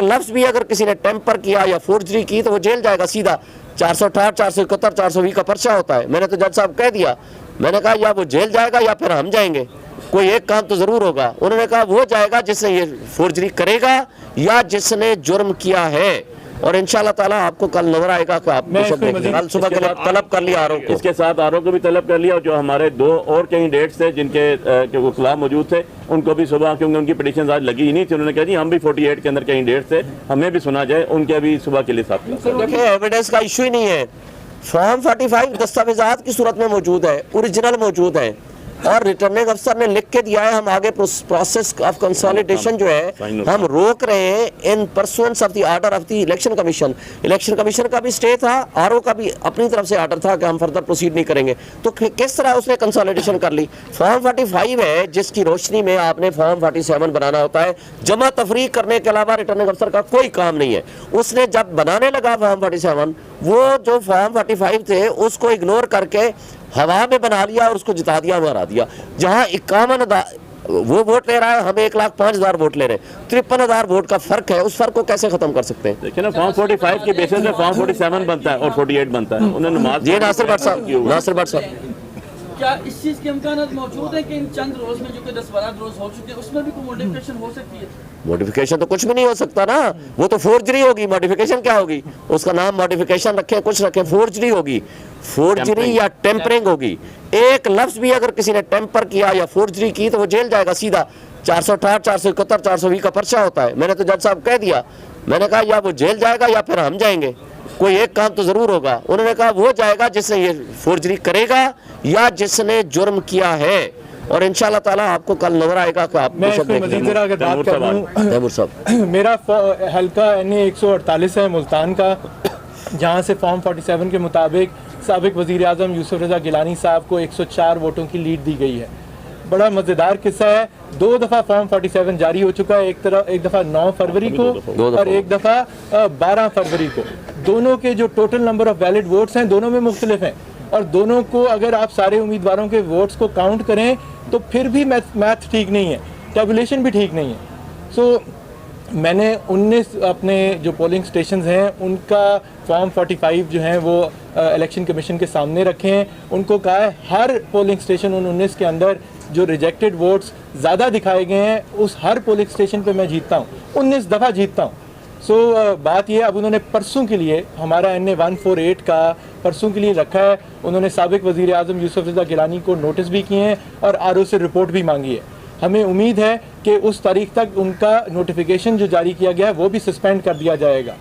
एक लफ्ज भी अगर किसी ने टेम्पर किया या फोर्जरी की तो वो जेल जाएगा सीधा। 468, 471, 420 का पर्चा होता है। मैंने तो जज साहब कह दिया, मैंने कहा या वो जेल जाएगा या फिर हम जाएंगे, कोई एक काम तो जरूर होगा। उन्होंने कहा वो जाएगा जिसने ये फोर्जरी करेगा या जिसने जुर्म किया है। और इंशाल्लाह ताला आपको कल नजर आएगा कि आप कल सुबह के लिए तलब कर लिया आरोप को, इसके साथ आरोप को भी तलब कर लिया। और जो हमारे 2 और कैंडिडेट्स थे जिनके वो खिलाफ मौजूद थे, उनको भी सुबह, क्योंकि उनकी पिटीशन आज लगी ही नहीं थी, उन्होंने कहा जी हम भी 48 के अंदर कैंडिडेट्स थे, हमें भी सुना जाए, उनके भी सुबह के लिए साथ। देखिए एविडेंस का इशू ही नहीं है। फॉर्म 45 दस्तावेजात की सूरत में मौजूद है, ओरिजिनल मौजूद है और रिटर्निंग अफसर ने लिख के दिया है। हम आगे प्रोसेस ऑफ कंसोलिडेशन जो है हम रोक रहे हैं इन pursuance of the order of the election commission. Election commission का भी स्टे था, आरओ का भी अपनी तरफ से ऑर्डर था कि हम फर्दर प्रोसीड नहीं करेंगे। तो किस तरह उसने कंसोलिडेशन कर ली? फॉर्म 45 है जिसकी रोशनी में आपने फॉर्म 47 बनाना होता है। जमा तफरीक करने के अलावा रिटर्निंग अफसर का कोई काम नहीं है। उसने जब बनाने लगा फॉर्म 47, वो जो फॉर्म 45 थे उसको इग्नोर करके हवा में बना लिया और उसको जिता दिया, हरा दिया। जहां 51,000 वो वोट ले रहा है, हम 1,05,000 वोट ले रहे हैं, 53,000 वोट का फर्क है। उस फर्क को कैसे खत्म कर सकते हैं? देखिए ना, फॉर्म 45 के बेसिस पे फॉर्म 47 बनता है और 48 बनता है। उन्होंने जी नासिर भट्ट साहब, क्या इस चीज के इम्कान मौजूद है कि इन चंद रोज में जो कि 10-12 रोज हो चुके हैं उसमें भी कोई मॉडिफिकेशन हो सकती है? मॉडिफिकेशन तो कुछ भी नहीं हो सकता ना, वो तो फोर्जरी होगी। मॉडिफिकेशन क्या होगी? उसका नाम मॉडिफिकेशन रखें, कुछ रखें, फोर्जरी होगी, फोर्जरी या टेम्परिंग होगी। एक लफ्ज भी अगर किसी ने टेम्पर किया या फोर्जरी की तो वो जेल जाएगा सीधा। 468, 471, 420 का पर्चा होता है। मैंने तो जज साहब कह दिया, मैंने कहा या वो जेल जाएगा या फिर हम जाएंगे, कोई एक काम तो जरूर होगा। उन्होंने कहा वो जाएगा जिसने ये फोर्जरी करेगा या जिसने जुर्म किया है। और इंशाल्लाह ताला आपको कल नजर आएगा कि आप मैं इसमें मजीद जरा अगर बात करूं, मेरा हल्का NA 148 है मुल्तान का, जहां से फॉर्म 47 के मुताबिक साबिक वज़ीर आज़म यूसुफ रज़ा गिलानी साहब को 104 वोटों की लीड दी गई है। बड़ा मज़ेदार किस्सा है, 2 दफ़ा फॉर्म 47 जारी हो चुका है। एक दफ़ा 9 फरवरी को और एक दफ़ा 12 फरवरी को। दोनों के जो total number of valid votes हैं दोनों में मुख्तलिफ हैं और दोनों को अगर आप सारे उम्मीदवारों के वोट्स को काउंट करें तो फिर भी मैथ ठीक नहीं है, टेबुलेशन भी ठीक नहीं है। सो मैंने 19 अपने जो पोलिंग स्टेशंस हैं उनका फॉर्म 45 जो हैं वो इलेक्शन कमीशन के सामने रखे हैं। उनको कहा है हर पोलिंग स्टेशन उन 19 के अंदर जो रिजेक्टेड वोट्स ज़्यादा दिखाए गए हैं उस हर पोलिंग स्टेशन पे मैं जीतता हूँ, 19 दफ़ा जीतता हूँ। सो बात यह, अब उन्होंने परसों के लिए हमारा NA 148 का परसों के लिए रखा है। उन्होंने साबिक वज़ीर आज़म यूसुफ रज़ा गिलानी को नोटिस भी किए हैं और RO से रिपोर्ट भी मांगी है। हमें उम्मीद है कि उस तारीख तक उनका नोटिफिकेशन जो जारी किया गया है वो भी सस्पेंड कर दिया जाएगा।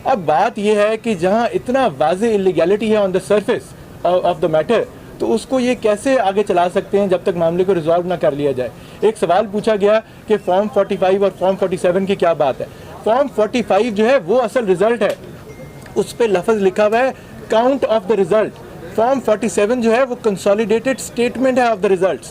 अब बात यह है कि जहां इतना वाज़े इलीगैलिटी है on the surface of the matter, तो उसको ये कैसे आगे चला सकते हैं जब तक मामले को रिजॉल्व ना कर लिया जाए। एक सवाल पूछा गया कि फॉर्म 45 और फॉर्म 47 की क्या बात है। फॉर्म 45 जो है वो असल रिजल्ट है, उस पर लफ्ज़ लिखा हुआ है count of the result. Form 47 जो है वो कंसोलिडेटेड स्टेटमेंट है of the results.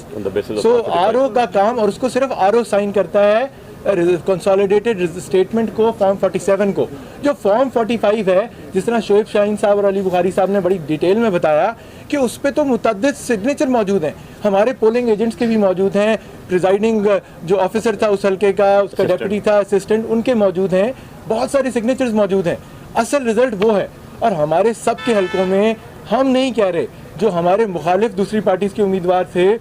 So RO का काम, और उसको सिर्फ RO साइन करता है कंसोलिडेटेड स्टेटमेंट को, फॉर्म 47 को। जो फॉर्म 45 है, जिस तरह शोएब शाहीन साहब और अली बुखारी साहब ने बड़ी डिटेल में बताया कि उस पर तो मुतअद्दिद सिग्नेचर मौजूद हैं, हमारे पोलिंग एजेंट्स के भी मौजूद हैं, प्रिजाइडिंग जो ऑफिसर था उस हल्के का, उसका डेप्यूटी था, असिस्टेंट, उनके मौजूद हैं, बहुत सारे सिग्नेचर्स मौजूद हैं। असल रिजल्ट वो है। और हमारे सब के हल्कों में हम नहीं कह रहे, जो हमारे मुखालिफ दूसरी पार्टीज़ के उम्मीदवार थे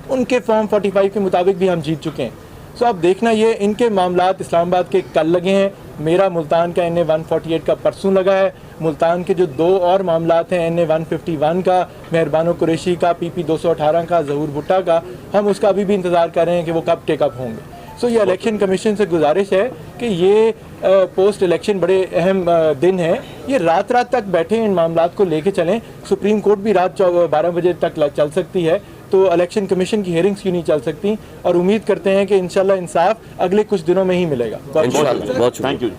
उनके फॉर्म 45 के मुताबिक भी हम जीत चुके हैं। सो अब देखना, ये इनके मामलात इस्लामाबाद के कल लगे हैं, मेरा मुल्तान का NA 148 का परसों लगा है। मुल्तान के जो 2 और मामलात हैं, NA 151 का मेहरबानो कुरैशी का, PP 218 का, ज़हूर भुट्टा का, हम उसका अभी भी इंतज़ार कर रहे हैं कि वो कब टेकअप होंगे। सो ये इलेक्शन कमीशन से गुजारिश है कि ये पोस्ट इलेक्शन बड़े अहम दिन है, ये रात तक बैठे इन मामलात को लेके चलें। सुप्रीम कोर्ट भी रात 12 बजे तक चल सकती है, तो इलेक्शन कमीशन की हियरिंग्स क्यों नहीं चल सकती। और उम्मीद करते हैं कि इंशाल्लाह इंसाफ अगले कुछ दिनों में ही मिलेगा। बहुत थैंक यू।